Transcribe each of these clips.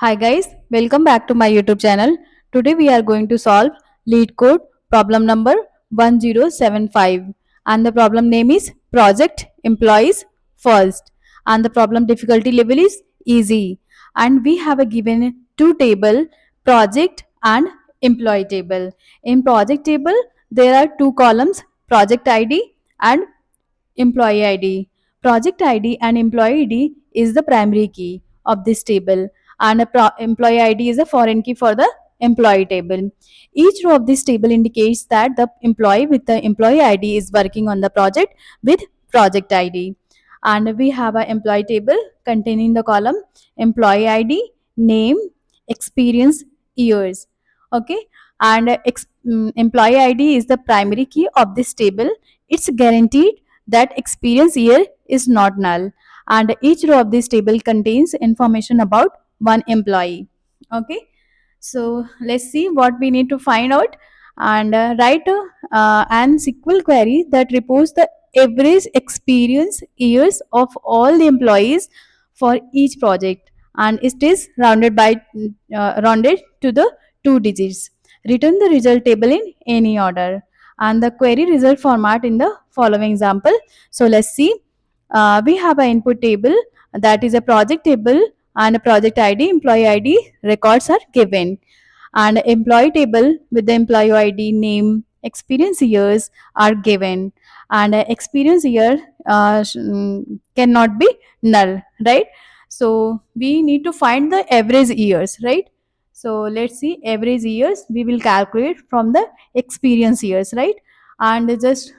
Hi guys, welcome back to my YouTube channel. Today we are going to solve LeetCode problem number 1075 and the problem name is Project Employees First and the problem difficulty level is easy and we have a given two table project and employee table. In project table there are two columns project ID and employee ID. Project ID and employee ID is the primary key of this table and employee ID is a foreign key for the employee table. Each row of this table indicates that the employee with the employee ID is working on the project with project ID. And we have an employee table containing the column employee ID, name, experience, years. Okay, and employee ID is the primary key of this table. It's guaranteed that experience year is not null and each row of this table contains information about one employee. Okay, so let's see what we need to find out and write an SQL query that reports the average experience years of all the employees for each project and it is rounded to the two digits. Return the result table in any order and the query result format in the following example. So let's see. We have an input table that is a project table and a project ID, employee ID records are given and employee table with the employee ID, name, experience years are given and experience year cannot be null, right? So we need to find the average years, right? So let's see, average years we will calculate from the experience years, right? And just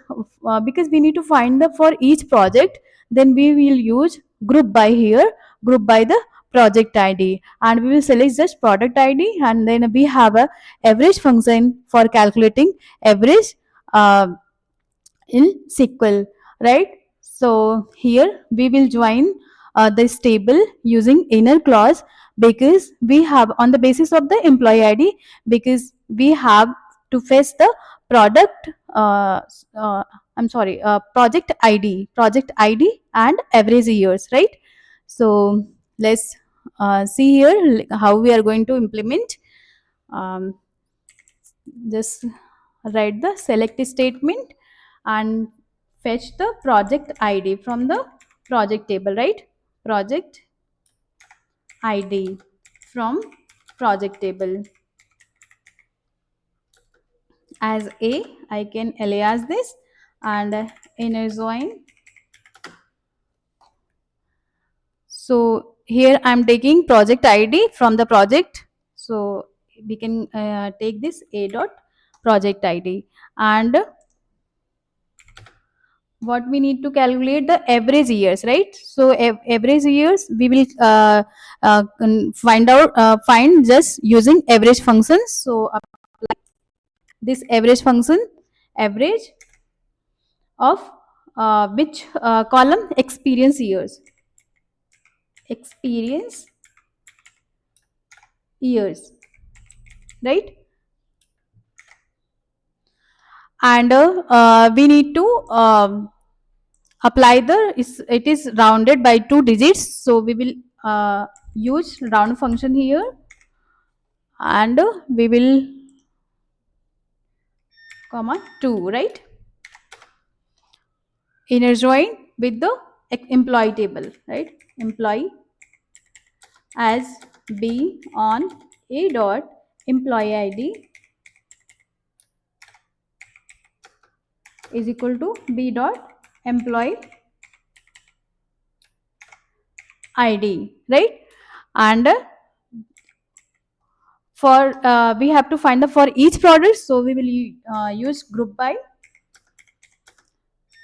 because we need to find the for each project, then we will use group by here, group by the project ID and we will select just product ID and then we have a average function for calculating average uh, in SQL, right? So here we will join this table using inner clause because we have on the basis of the employee ID because we have to fetch the product I'm sorry project ID and average years, right? So let's see here how we are going to implement. um, just write the select statement and fetch the project ID from the project table, right? Project ID from project table as a I can alias this and inner join. So here I'm taking project ID from the project, so we can take this a dot project ID and what we need to calculate the average years, right? So average years we will find just using average functions. So apply this average function, average of which column, experience years, experience years, right? And we need to apply it is rounded by two digits, so we will use round function here and we will comma 2, right? Inner join with the employee table, right? Employee as b on a dot employee ID is equal to b dot employee ID, right? And for we have to find the for each product, so we will use group by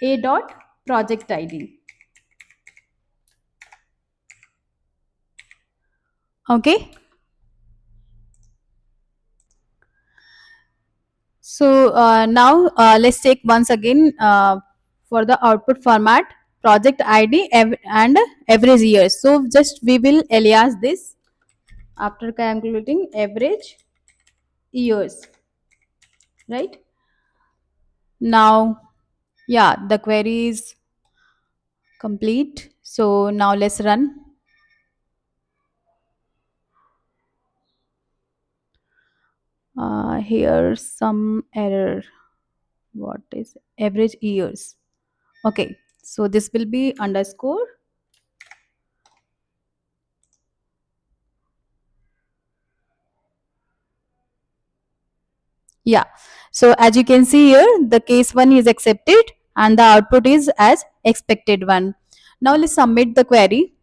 a dot project ID. Okay. So now let's take once again for the output format project ID and average years. So just we will alias this after calculating average years, right? Now, yeah, the query is complete. So now let's run. Here's some error. What is average years? Okay, so this will be underscore. Yeah. So as you can see here, the case one is accepted and the output is as expected one. Now let's submit the query.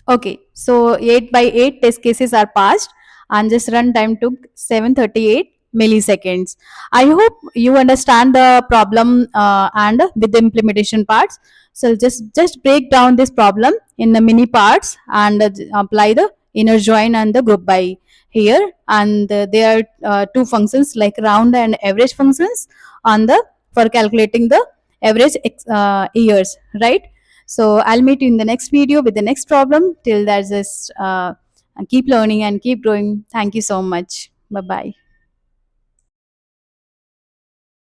Okay, so 8 by 8 test cases are passed and this runtime took 738 milliseconds. I hope you understand the problem and with the implementation parts. So just break down this problem in the mini parts and apply the inner join and the group by here. And there are two functions like round and average functions on the for calculating the average years, right? So I'll meet you in the next video with the next problem. Till there's this, keep learning and keep growing. Thank you so much. Bye bye.